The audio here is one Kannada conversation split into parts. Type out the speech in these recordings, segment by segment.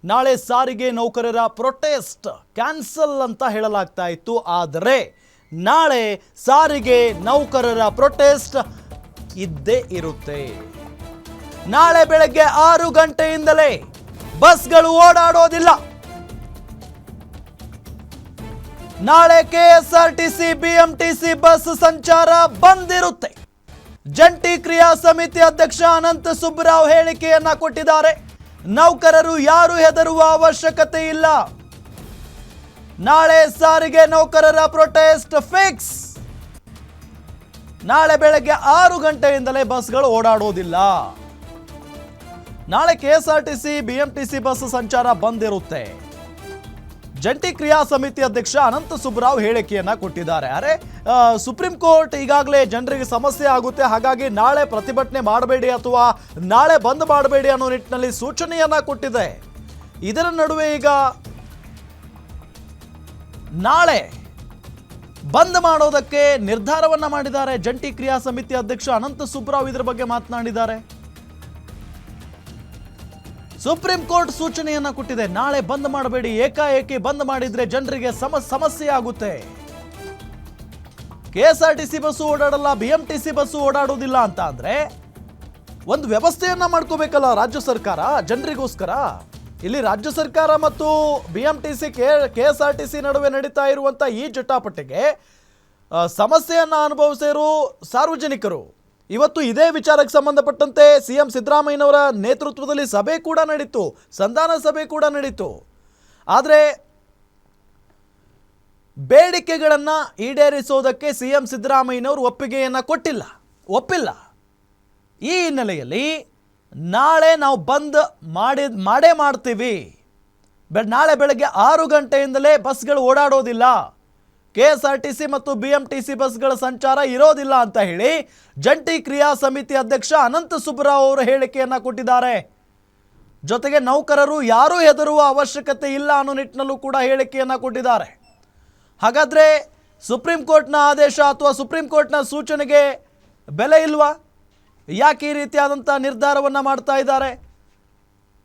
ನಾಳೆ ಸಾರಿಗೆ ನೌಕರರ ಪ್ರೊಟೆಸ್ಟ್ ಕ್ಯಾನ್ಸಲ್ ಅಂತ ಹೇಳಲಾಗ್ತಾ ಇತ್ತು. ಆದರೆ ನಾಳೆ ಸಾರಿಗೆ ನೌಕರರ ಪ್ರೊಟೆಸ್ಟ್ ಇದ್ದೇ ಇರುತ್ತೆ. ನಾಳೆ ಬೆಳಗ್ಗೆ 6 ಗಂಟೆಯಿಂದಲೇ ಬಸ್ಗಳು ಓಡಾಡೋದಿಲ್ಲ. ನಾಳೆ ಕೆಎಸ್ಆರ್ಟಿಸಿ ಬಿಎಂಟಿಸಿ ಬಸ್ ಸಂಚಾರ ಬಂದ್ ಇರುತ್ತೆ. ಜಂಟಿ ಕ್ರಿಯಾ ಸಮಿತಿ ಅಧ್ಯಕ್ಷ ಅನಂತ ಸುಬ್ಬರಾವ್ ಹೇಳಿಕೆಯನ್ನ ಕೊಟ್ಟಿದ್ದಾರೆ. ನೌಕರರು ಯಾರು ಹೆದರುವ ಅವಶ್ಯಕತೆ ಇಲ್ಲ. ನಾಳೆ ಸಾರಿಗೆ ನೌಕರರ ಪ್ರೊಟೆಸ್ಟ್ ಫಿಕ್ಸ್. ನಾಳೆ ಬೆಳಗ್ಗೆ 6 ಗಂಟೆಯಿಂದಲೇ ಬಸ್ಗಳು ಓಡಾಡೋದಿಲ್ಲ. ನಾಳೆ ಕೆಎಸ್ಆರ್ಟಿಸಿ ಬಿಎಂಟಿಸಿ ಬಸ್ ಸಂಚಾರ ಬಂದ್ ಇರುತ್ತೆ. ಜಂಟಿ ಕ್ರಿಯಾ ಸಮಿತಿ ಅಧ್ಯಕ್ಷ ಅನಂತ ಸುಬ್ಬರಾವ್ ಹೇಳಿಕೆಯನ್ನ ಕೊಟ್ಟಿದ್ದಾರೆ. ಅರೆ ಸುಪ್ರೀಂ ಕೋರ್ಟ್ ಈಗಾಗಲೇ ಜನರಿಗೆ ಸಮಸ್ಯೆ ಆಗುತ್ತೆ, ಹಾಗಾಗಿ ನಾಳೆ ಪ್ರತಿಭಟನೆ ಮಾಡಬೇಡಿ ಅಥವಾ ನಾಳೆ ಬಂದ್ ಮಾಡಬೇಡಿ ಅನ್ನೋ ನಿಟ್ಟಿನಲ್ಲಿ ಸೂಚನೆಯನ್ನ ಕೊಟ್ಟಿದೆ. ಇದರ ನಡುವೆ ಈಗ ನಾಳೆ ಬಂದ್ ಮಾಡೋದಕ್ಕೆ ನಿರ್ಧಾರವನ್ನ ಮಾಡಿದ್ದಾರೆ ಜಂಟಿ ಕ್ರಿಯಾ ಸಮಿತಿ ಅಧ್ಯಕ್ಷ ಅನಂತ ಸುಬ್ಬರಾವ್. ಇದರ ಬಗ್ಗೆ ಮಾತನಾಡಿದ್ದಾರೆ. ಸುಪ್ರೀಂ ಕೋರ್ಟ್ ಸೂಚನೆಯನ್ನ ಕೊಟ್ಟಿದೆ, ನಾಳೆ ಬಂದ್ ಮಾಡಬೇಡಿ, ಏಕಾಏಕಿ ಬಂದ್ ಮಾಡಿದ್ರೆ ಜನರಿಗೆ ಸಮಸ್ಯೆ ಆಗುತ್ತೆ. ಕೆಎಸ್ಆರ್ಟಿಸಿ ಬಸ್ಸು ಓಡಾಡಲ್ಲ, ಬಿಎಂಟಿಸಿ ಬಸ್ಸು ಓಡಾಡೋದಿಲ್ಲ ಅಂತ ಅಂದ್ರೆ ಒಂದು ವ್ಯವಸ್ಥೆಯನ್ನ ಮಾಡ್ಕೋಬೇಕಲ್ಲ ರಾಜ್ಯ ಸರ್ಕಾರ ಜನರಿಗೋಸ್ಕರ. ಇಲ್ಲಿ ರಾಜ್ಯ ಸರ್ಕಾರ ಮತ್ತು ಬಿಎಂಟಿಸಿ ಕೆಎಸ್ಆರ್ಟಿಸಿ ನಡುವೆ ನಡೀತಾ ಇರುವಂತ ಈ ಜಟಾಪಟಿಗೆ ಸಮಸ್ಯೆಯನ್ನ ಅನುಭವಿಸಿರೋ ಸಾರ್ವಜನಿಕರು. ಇವತ್ತು ಇದೇ ವಿಚಾರಕ್ಕೆ ಸಂಬಂಧಪಟ್ಟಂತೆ ಸಿಎಂ ಸಿದ್ದರಾಮಯ್ಯನವರ ನೇತೃತ್ವದಲ್ಲಿ ಸಭೆ ಕೂಡ ನಡೀತು, ಸಂಧಾನ ಸಭೆ ಕೂಡ ನಡೀತು. ಆದರೆ ಬೇಡಿಕೆಗಳನ್ನು ಈಡೇರಿಸೋದಕ್ಕೆ ಸಿಎಂ ಸಿದ್ದರಾಮಯ್ಯನವರು ಒಪ್ಪಿಗೆಯನ್ನು ಒಪ್ಪಿಲ್ಲ. ಈ ಹಿನ್ನೆಲೆಯಲ್ಲಿ ನಾಳೆ ನಾವು ಬಂದ್ ಮಾಡೇ ಮಾಡ್ತೀವಿ. ನಾಳೆ ಬೆಳಗ್ಗೆ 6 ಗಂಟೆಯಿಂದಲೇ ಬಸ್ಗಳು ಓಡಾಡೋದಿಲ್ಲ, ಕೆಎಸ್ಆರ್ಟಿಸಿ ಮತ್ತು ಬಿಎಂಟಿಸಿ ಬಸ್ಗಳ ಸಂಚಾರ ಇರೋದಿಲ್ಲ ಅಂತ ಹೇಳಿ ಜಂಟಿ ಕ್ರಿಯಾ ಸಮಿತಿ ಅಧ್ಯಕ್ಷ ಅನಂತ ಸುಬ್ಬರಾವ್ ಅವರು ಹೇಳಿಕೆಯನ್ನ ಕೊಟ್ಟಿದ್ದಾರೆ. ಜೊತೆಗೆ ನೌಕರರು ಯಾರೂ ಹೆದರುವ ಅವಶ್ಯಕತೆ ಇಲ್ಲ ಅನ್ನೋ ನಿಟ್ಟಿನಲ್ಲೂ ಕೂಡ ಹೇಳಿಕೆಯನ್ನ ಕೊಟ್ಟಿದ್ದಾರೆ. ಹಾಗಾದ್ರೆ ಸುಪ್ರೀಂ ಕೋರ್ಟ್ನ ಆದೇಶ ಅಥವಾ ಸುಪ್ರೀಂ ಕೋರ್ಟ್ನ ಸೂಚನೆಗೆ ಬೆಲೆ ಇಲ್ವಾ? ಯಾಕೆ ಈ ರೀತಿಯಾದಂಥ ನಿರ್ಧಾರವನ್ನು ಮಾಡ್ತಾ ಇದ್ದಾರೆ?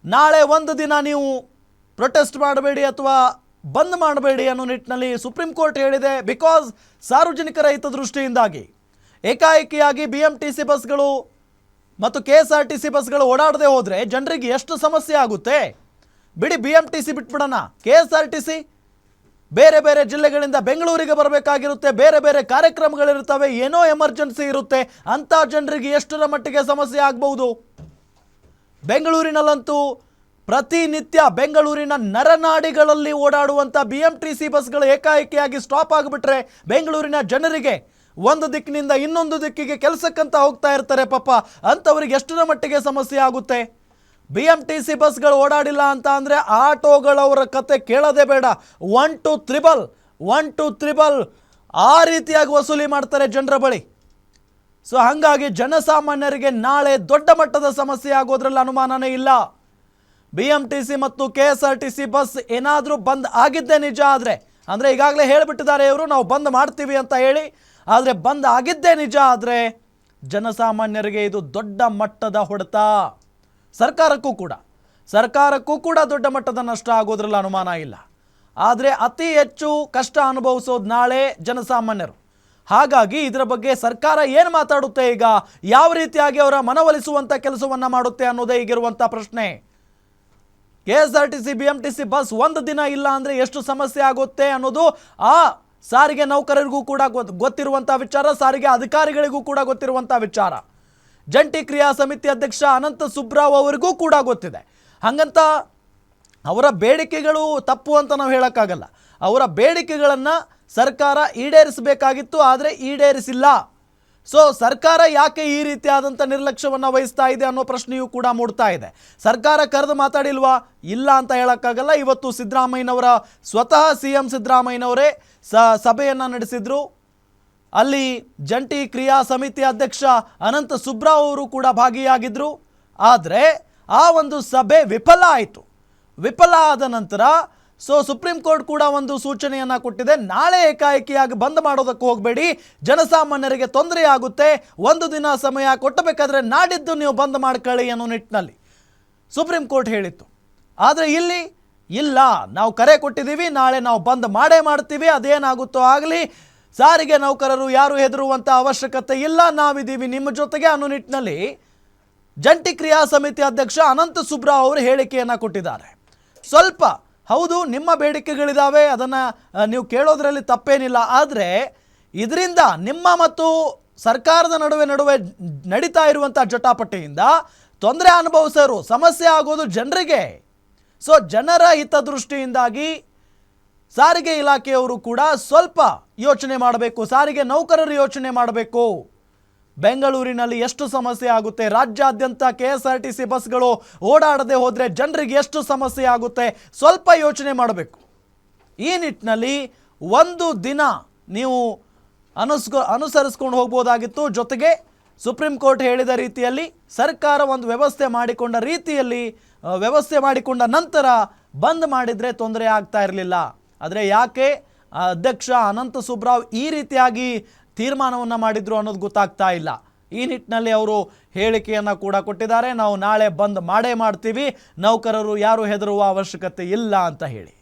ನಾಳೆ ಒಂದು ದಿನ ನೀವು ಪ್ರೊಟೆಸ್ಟ್ ಮಾಡಬೇಡಿ ಅಥವಾ ಬಂದ್ ಮಾಡಬೇಡಿ ಅನ್ನೋ ನಿಟ್ಟಿನಲ್ಲಿ ಸುಪ್ರೀಂ ಕೋರ್ಟ್ ಹೇಳಿದೆ. ಬಿಕಾಸ್ ಸಾರ್ವಜನಿಕರ ಹಿತದೃಷ್ಟಿಯಿಂದಾಗಿ ಏಕಾಏಕಿಯಾಗಿ ಬಿಎಂಟಿಸಿ ಬಸ್ಗಳು ಮತ್ತು ಕೆಎಸ್ಆರ್ಟಿಸಿ ಬಸ್ಗಳು ಓಡಾಡದೆ ಹೋದರೆ ಜನರಿಗೆ ಎಷ್ಟು ಸಮಸ್ಯೆ ಆಗುತ್ತೆ. ಬಿಡಿ, ಬಿಎಂಟಿಸಿ ಬಿಟ್ಬಿಡೋಣ, ಕೆಎಸ್ಆರ್ಟಿಸಿ ಬೇರೆ ಬೇರೆ ಜಿಲ್ಲೆಗಳಿಂದ ಬೆಂಗಳೂರಿಗೆ ಬರಬೇಕಾಗಿರುತ್ತೆ, ಬೇರೆ ಬೇರೆ ಕಾರ್ಯಕ್ರಮಗಳಿರ್ತವೆ, ಏನೋ ಎಮರ್ಜೆನ್ಸಿ ಇರುತ್ತೆ, ಅಂಥ ಜನರಿಗೆ ಎಷ್ಟರ ಮಟ್ಟಿಗೆ ಸಮಸ್ಯೆ ಆಗಬಹುದು. ಬೆಂಗಳೂರಿನಲ್ಲಂತೂ ಪ್ರತಿನಿತ್ಯ ಬೆಂಗಳೂರಿನ ನರನಾಡಿಗಳಲ್ಲಿ ಓಡಾಡುವಂಥ ಬಿಎಂಟಿಸಿ ಬಸ್ಗಳು ಏಕಾಏಕಿಯಾಗಿ ಸ್ಟಾಪ್ ಆಗಿಬಿಟ್ರೆ ಬೆಂಗಳೂರಿನ ಜನರಿಗೆ ಒಂದು ದಿಕ್ಕಿನಿಂದ ಇನ್ನೊಂದು ದಿಕ್ಕಿಗೆ ಕೆಲಸಕ್ಕಂತ ಹೋಗ್ತಾ ಇರ್ತಾರೆ ಪಾಪ, ಅಂಥವ್ರಿಗೆ ಎಷ್ಟರ ಮಟ್ಟಿಗೆ ಸಮಸ್ಯೆ ಆಗುತ್ತೆ. ಬಿಎಂಟಿಸಿ ಬಸ್ಗಳು ಓಡಾಡಿಲ್ಲ ಅಂತ ಅಂದರೆ ಆಟೋಗಳವರ ಕತೆ ಕೇಳೋದೇ ಬೇಡ. 1 to 3 ಆ ರೀತಿಯಾಗಿ ವಸೂಲಿ ಮಾಡ್ತಾರೆ ಜನರ ಬಳಿ. ಸೊ ಹಾಗಾಗಿ ಜನಸಾಮಾನ್ಯರಿಗೆ ನಾಳೆ ದೊಡ್ಡ ಮಟ್ಟದ ಸಮಸ್ಯೆ ಆಗೋದ್ರಲ್ಲಿ ಅನುಮಾನನೇ ಇಲ್ಲ. ಬಿಎಂಟಿಸಿ ಮತ್ತು ಕೆಎಸ್ಆರ್ಟಿಸಿ ಬಸ್ ಏನಾದರೂ ಬಂದ್ ಆಗಿದ್ದೇ ನಿಜ ಅಂದರೆ ಈಗಾಗಲೇ ಹೇಳಿಬಿಟ್ಟಿದ್ದಾರೆ ಇವರು, ನಾವು ಬಂದ್ ಮಾಡ್ತೀವಿ ಅಂತ ಹೇಳಿ. ಆದರೆ ಬಂದ್ ಆಗಿದ್ದೇ ನಿಜ ಆದರೆ ಜನಸಾಮಾನ್ಯರಿಗೆ ಇದು ದೊಡ್ಡ ಮಟ್ಟದ ಹೊಡೆತ. ಸರ್ಕಾರಕ್ಕೂ ಕೂಡ ದೊಡ್ಡ ಮಟ್ಟದ ನಷ್ಟ ಆಗೋದ್ರಲ್ಲಿ ಅನುಮಾನ ಇಲ್ಲ. ಆದರೆ ಅತಿ ಹೆಚ್ಚು ಕಷ್ಟ ಅನುಭವಿಸೋದು ನಾಳೆ ಜನಸಾಮಾನ್ಯರು. ಹಾಗಾಗಿ ಇದರ ಬಗ್ಗೆ ಸರ್ಕಾರ ಏನು ಮಾತಾಡುತ್ತೆ, ಈಗ ಯಾವ ರೀತಿಯಾಗಿ ಅವರ ಮನವೊಲಿಸುವಂಥ ಕೆಲಸವನ್ನು ಮಾಡುತ್ತೆ ಅನ್ನೋದೇ ಈಗಿರುವಂಥ ಪ್ರಶ್ನೆ. ಕೆಎಸ್ಆರ್ಟಿಸಿ ಬಿಎಂಟಿಸಿ ಬಸ್ ಒಂದು ದಿನ ಇಲ್ಲ ಅಂದರೆ ಎಷ್ಟು ಸಮಸ್ಯೆ ಆಗುತ್ತೆ ಅನ್ನೋದು ಆ ಸಾರಿಗೆ ನೌಕರರಿಗೂ ಕೂಡ ಗೊತ್ತಿರುವಂಥ ವಿಚಾರ, ಸಾರಿಗೆ ಅಧಿಕಾರಿಗಳಿಗೂ ಕೂಡ ಗೊತ್ತಿರುವಂಥ ವಿಚಾರ. ಜಂಟಿ ಕ್ರಿಯಾ ಸಮಿತಿ ಅಧ್ಯಕ್ಷ ಅನಂತ ಸುಬ್ಬರಾವ್ ಅವರಿಗೂ ಕೂಡ ಗೊತ್ತಿದೆ. ಹಾಗಂತ ಅವರ ಬೇಡಿಕೆಗಳು ತಪ್ಪು ಅಂತ ನಾವು ಹೇಳೋಕ್ಕಾಗಲ್ಲ. ಅವರ ಬೇಡಿಕೆಗಳನ್ನು ಸರ್ಕಾರ ಈಡೇರಿಸಬೇಕಾಗಿತ್ತು, ಆದರೆ ಈಡೇರಿಸಿಲ್ಲ. ಸೊ ಸರ್ಕಾರ ಯಾಕೆ ಈ ರೀತಿಯಾದಂಥ ನಿರ್ಲಕ್ಷ್ಯವನ್ನು ವಹಿಸ್ತಾ ಇದೆ ಅನ್ನೋ ಪ್ರಶ್ನೆಯೂ ಕೂಡ ಮೂಡ್ತಾ ಇದೆ. ಸರ್ಕಾರ ಕರೆದು ಮಾತಾಡಿಲ್ವಾ? ಇಲ್ಲ ಅಂತ ಹೇಳೋಕ್ಕಾಗಲ್ಲ. ಇವತ್ತು ಸಿದ್ದರಾಮಯ್ಯನವರ ಸ್ವತಃ ಸಿಎಂ ಸಿದ್ದರಾಮಯ್ಯನವರೇ ಸಭೆಯನ್ನು ನಡೆಸಿದ್ರು. ಅಲ್ಲಿ ಜಂಟಿ ಕ್ರಿಯಾ ಸಮಿತಿ ಅಧ್ಯಕ್ಷ ಅನಂತ ಸುಬ್ಬರಾವ್ ಅವರು ಕೂಡ ಭಾಗಿಯಾಗಿದ್ದರು. ಆದರೆ ಆ ಒಂದು ಸಭೆ ವಿಫಲ ಆದ ನಂತರ ಸುಪ್ರೀಂ ಕೋರ್ಟ್ ಕೂಡ ಒಂದು ಸೂಚನೆಯನ್ನು ಕೊಟ್ಟಿದೆ. ನಾಳೆ ಏಕಾಏಕಿಯಾಗಿ ಬಂದ್ ಮಾಡೋದಕ್ಕೆ ಹೋಗಬೇಡಿ, ಜನಸಾಮಾನ್ಯರಿಗೆ ತೊಂದರೆ ಆಗುತ್ತೆ, ಒಂದು ದಿನ ಸಮಯ ಕೊಟ್ಟಬೇಕಾದ್ರೆ ನಾಡಿದ್ದು ನೀವು ಬಂದ್ ಮಾಡ್ಕೊಳ್ಳಿ ಅನ್ನೋ ನಿಟ್ಟಿನಲ್ಲಿ ಸುಪ್ರೀಂ ಕೋರ್ಟ್ ಹೇಳಿತ್ತು. ಆದರೆ ಇಲ್ಲಿ ಇಲ್ಲ, ನಾವು ಕರೆ ಕೊಟ್ಟಿದ್ದೀವಿ, ನಾಳೆ ನಾವು ಬಂದ್ ಮಾಡೇ ಮಾಡ್ತೀವಿ, ಅದೇನಾಗುತ್ತೋ ಆಗಲಿ, ಸಾರಿಗೆ ನೌಕರರು ಯಾರು ಹೆದರುವಂಥ ಅವಶ್ಯಕತೆ ಇಲ್ಲ, ನಾವಿದ್ದೀವಿ ನಿಮ್ಮ ಜೊತೆಗೆ ಅನ್ನೋ ನಿಟ್ಟಿನಲ್ಲಿ ಜಂಟಿ ಕ್ರಿಯಾ ಸಮಿತಿ ಅಧ್ಯಕ್ಷ ಅನಂತ ಸುಬ್ರಾವ್ ಅವರು ಹೇಳಿಕೆಯನ್ನು ಕೊಟ್ಟಿದ್ದಾರೆ. ಸ್ವಲ್ಪ ಹೌದು ನಿಮ್ಮ ಬೇಡಿಕೆಗಳಿದ್ದಾವೆ, ಅದನ್ನು ನೀವು ಕೇಳೋದ್ರಲ್ಲಿ ತಪ್ಪೇನಿಲ್ಲ, ಆದರೆ ಇದರಿಂದ ನಿಮ್ಮ ಮತ್ತು ಸರ್ಕಾರದ ನಡುವೆ ನಡೀತಾ ಇರುವಂಥ ಜಟಾಪಟಿಯಿಂದ ತೊಂದರೆ ಅನುಭವಿಸೋರು, ಸಮಸ್ಯೆ ಆಗೋದು ಜನರಿಗೆ. ಸೊ ಜನರ ಹಿತದೃಷ್ಟಿಯಿಂದಾಗಿ ಸಾರಿಗೆ ಇಲಾಖೆಯವರು ಕೂಡ ಸ್ವಲ್ಪ ಯೋಚನೆ ಮಾಡಬೇಕು, ಸಾರಿಗೆ ನೌಕರರು ಯೋಚನೆ ಮಾಡಬೇಕು. ಬೆಂಗಳೂರಿನಲ್ಲಿ ಎಷ್ಟು ಸಮಸ್ಯೆ ಆಗುತ್ತೆ, ರಾಜ್ಯಾದ್ಯಂತ KSRTC ಬಸ್ಗಳು ಓಡಾಡದೆ ಹೋದರೆ ಜನರಿಗೆ ಎಷ್ಟು ಸಮಸ್ಯೆ ಆಗುತ್ತೆ, ಸ್ವಲ್ಪ ಯೋಚನೆ ಮಾಡಬೇಕು. ಈ ನಿಟ್ಟಿನಲ್ಲಿ ಒಂದು ದಿನ ನೀವು ಅನುಸರಿಸ್ಕೊಂಡು ಹೋಗ್ಬೋದಾಗಿತ್ತು. ಜೊತೆಗೆ ಸುಪ್ರೀಂ ಕೋರ್ಟ್ ಹೇಳಿದ ರೀತಿಯಲ್ಲಿ ಸರ್ಕಾರ ಒಂದು ವ್ಯವಸ್ಥೆ ಮಾಡಿಕೊಂಡ ರೀತಿಯಲ್ಲಿ ವ್ಯವಸ್ಥೆ ಮಾಡಿಕೊಂಡ ನಂತರ ಬಂದ್ ಮಾಡಿದರೆ ತೊಂದರೆ ಆಗ್ತಾ ಇರಲಿಲ್ಲ. ಆದರೆ ಯಾಕೆ ಅಧ್ಯಕ್ಷ ಅನಂತ ಸುಬ್ರಾವ್ ಈ ರೀತಿಯಾಗಿ ತೀರ್ಮಾನವನ್ನು ಮಾಡಿದ್ರು ಅನ್ನೋದು ಗೊತ್ತಾಗ್ತಾ ಇಲ್ಲ. ಈ ನಿಟ್ಟಿನಲ್ಲಿ ಅವರು ಹೇಳಿಕೆಯನ್ನು ಕೂಡ ಕೊಟ್ಟಿದ್ದಾರೆ, ನಾವು ನಾಳೆ ಬಂದ್ ಮಾಡೇ ಮಾಡ್ತೀವಿ, ನೌಕರರು ಯಾರು ಹೆದರುವ ಅವಶ್ಯಕತೆ ಇಲ್ಲ ಅಂತ ಹೇಳಿ.